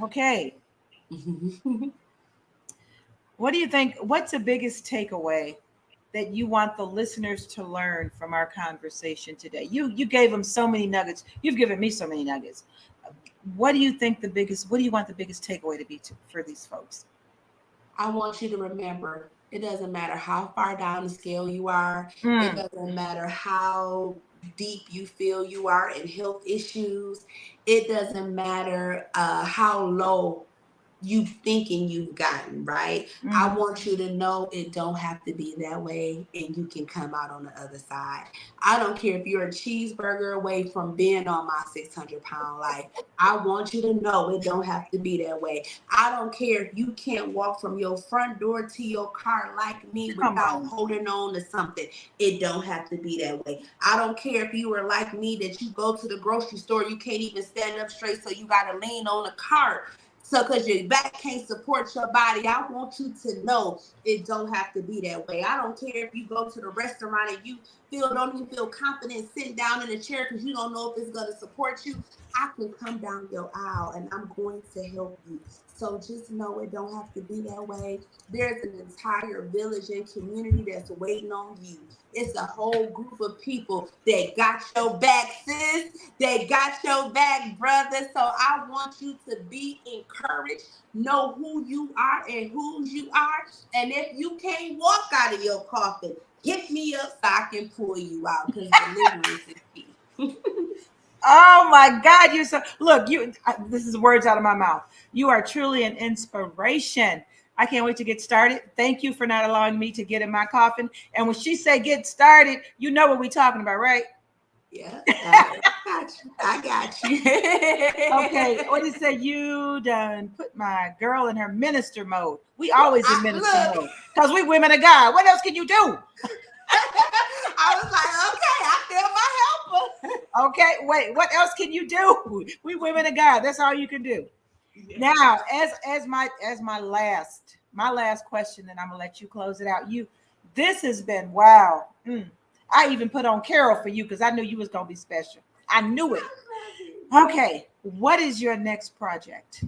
Okay. What do you think? What's the biggest takeaway that you want the listeners to learn from our conversation today? You gave them so many nuggets. You've given me so many nuggets. What do you think what do you want the biggest takeaway to be for these folks? I want you to remember, it doesn't matter how far down the scale you are. It doesn't matter how deep you feel you are in health issues. It doesn't matter how low you thinking you've gotten, right? I want you to know it don't have to be that way, and you can come out on the other side. I don't care if you're a cheeseburger away from being on my 600-pound life. I want you to know it don't have to be that way. I don't care if you can't walk from your front door to your car like me without holding on to something. It don't have to be that way. I don't care if you were like me, that you go to the grocery store, you can't even stand up straight, so you got to lean on the cart. So because your back can't support your body, I want you to know it don't have to be that way. I don't care if you go to the restaurant and you don't even feel confident sitting down in a chair because you don't know if it's going to support you. I can come down your aisle and I'm going to help you. So just know it don't have to be that way. There's an entire village and community that's waiting on you. It's a whole group of people that got your back, sis. They got your back, brother. So I want you to be encouraged. Know who you are and whose you are. And if you can't walk out of your coffin, hit me up so I can pull you out, because deliverance is key. Oh my God, you're so look, this is words out of my mouth. You are truly an inspiration. I can't wait to get started. Thank you for not allowing me to get in my coffin. And when she say get started, you know what we're talking about, right? Yeah, I got you. Okay, what did it say? You done put my girl in her minister mode. We always in minister mode because we women of God. What else can you do? I was like, okay, I feel my helper. Okay, wait, what else can you do? We women of God. That's all you can do. Yeah. Now, as my last question, and I'm gonna let you close it out. This has been wow. I even put on Carol for you because I knew you was gonna be special. I knew it. Okay, what is your next project?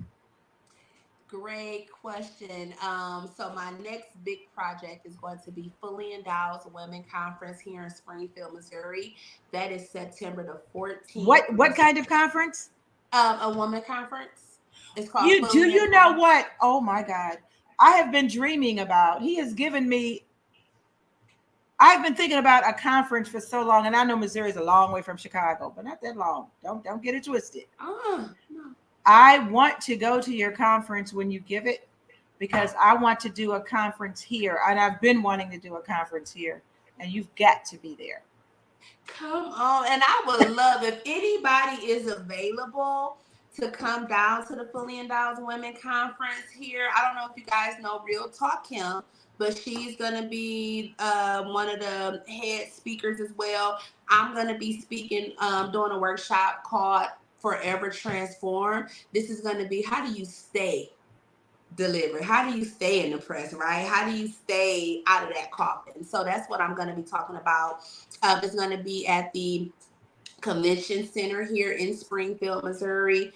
Great question. So my next big project is going to be Fully Endowed Women Conference here in Springfield, Missouri. That is September the 14th. What kind of conference? A woman conference. It's called. You know what? Oh my God. I have been dreaming about. He has given me. I've been thinking about a conference for so long, and I know Missouri is a long way from Chicago, but not that long. Don't get it twisted. No. I want to go to your conference when you give it, because I want to do a conference here, and I've been wanting to do a conference here, and you've got to be there. Come on, and I would love if anybody is available to come down to the Fully Endowed Women Conference here. I don't know if you guys know Real Talk Kim, but she's going to be one of the head speakers as well. I'm going to be speaking, doing a workshop called Forever Transform. This is going to be, how do you stay delivered? How do you stay in the press, right? How do you stay out of that coffin? So that's what I'm going to be talking about. It's going to be at the Convention Center here in Springfield, Missouri.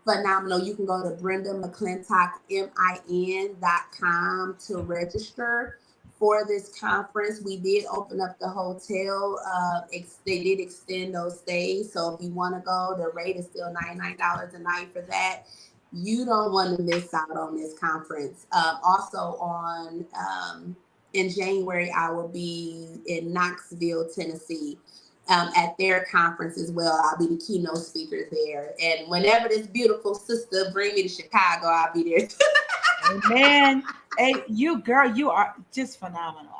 Phenomenal. You can go to BrendaMcClintock.com to register for this conference. We did open up the hotel. They did extend those stays. So if you want to go, the rate is still $99 a night for that. You don't want to miss out on this conference. Also on in January, I will be in Knoxville, Tennessee, at their conference as well. I'll be the keynote speaker there. And whenever this beautiful sister bring me to Chicago, I'll be there too. Amen. Hey, you girl, you are just phenomenal.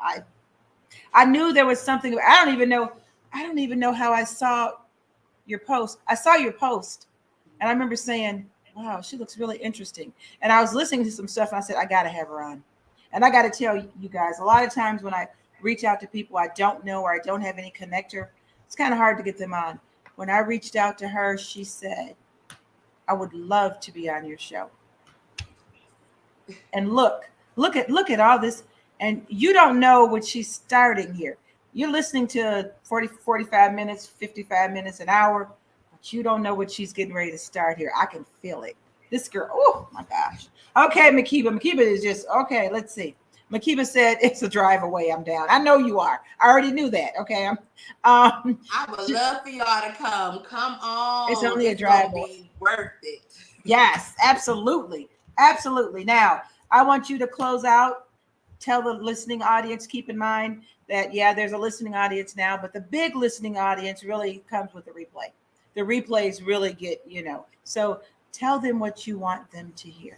I knew there was something. I don't even know how I saw your post. I saw your post, and I remember saying, wow, she looks really interesting. And I was listening to some stuff, and I said, I got to have her on. And I got to tell you guys, a lot of times when I reach out to people I don't know or I don't have any connector, it's kind of hard to get them on. When I reached out to her, she said, I would love to be on your show. And look at all this. And you don't know what she's starting here. You're listening to 40, 45 minutes, 55 minutes, an hour, but you don't know what she's getting ready to start here. I can feel it. This girl, oh my gosh. Okay, Makiba is just, okay, let's see. Makiba said, it's a drive away. I'm down. I know you are. I already knew that. Okay. I would love for y'all to come. Come on. It's only a drive away. Be worth it. Yes, absolutely. Absolutely. Now, I want you to close out. Tell the listening audience, keep in mind that, yeah, there's a listening audience now, but the big listening audience really comes with the replay. The replays really get, so tell them what you want them to hear.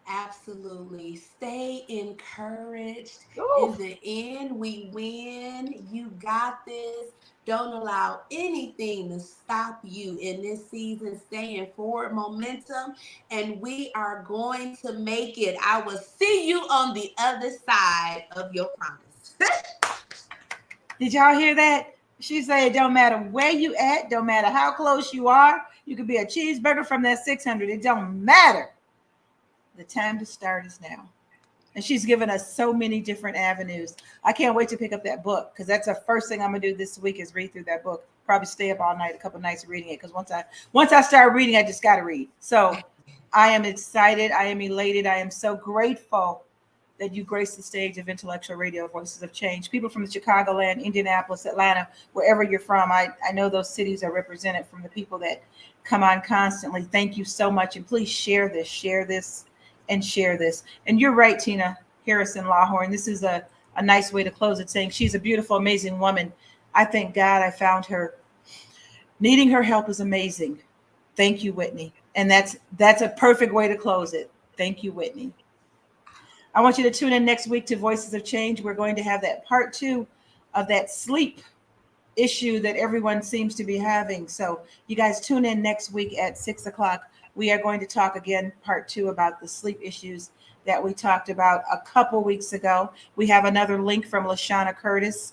Absolutely. Stay encouraged. Ooh. In the end, we win. You got this. Don't allow anything to stop you in this season. Stay in forward momentum, and we are going to make it. I will see you on the other side of your promise. Did y'all hear that? She said, it don't matter where you at, don't matter how close you are. You could be a cheeseburger from that 600. It don't matter. The time to start is now. And she's given us so many different avenues. I can't wait to pick up that book, because that's the first thing I'm going to do this week is read through that book. Probably stay up all night, a couple nights reading it, because once I start reading, I just got to read. So I am excited. I am elated. I am so grateful that you graced the stage of Intellectual Radio, Voices of Change. People from the Chicagoland, Indianapolis, Atlanta, wherever you're from, I know those cities are represented from the people that come on constantly. Thank you so much. And please share this. And share this. And you're right, Tina Harrison Lawhorn. This is a nice way to close it, saying she's a beautiful, amazing woman. I thank God I found her. Needing her help is amazing. Thank you, Whitney. And that's a perfect way to close it. Thank you, Whitney. I want you to tune in next week to Voices of Change. We're going to have that part 2 of that sleep issue that everyone seems to be having. So you guys tune in next week at 6:00. We are going to talk again, part 2, about the sleep issues that we talked about a couple weeks ago. We have another link from LaShawna Curtis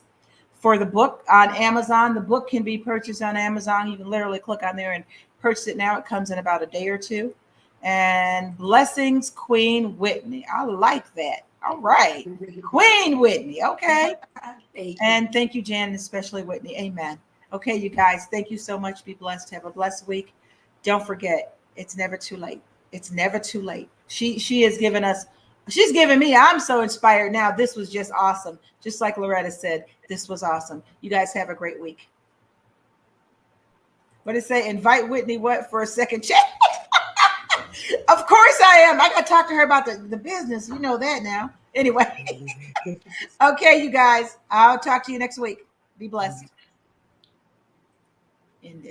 for the book on Amazon. The book can be purchased on Amazon. You can literally click on there and purchase it now. It comes in about a day or two. And blessings, Queen Whitney. I like that. All right. Queen Whitney. Okay. And thank you, Jan, especially Whitney. Amen. Okay, you guys, thank you so much. Be blessed. Have a blessed week. Don't forget, it's never too late. It's never too late. She has given us, she's given me, I'm so inspired now. This was just awesome. Just like Loretta said, this was awesome. You guys have a great week. What did it say? Invite Whitney what for a second check? Of course I am. I got to talk to her about the business. You know that now. Anyway. Okay, you guys. I'll talk to you next week. Be blessed. End it.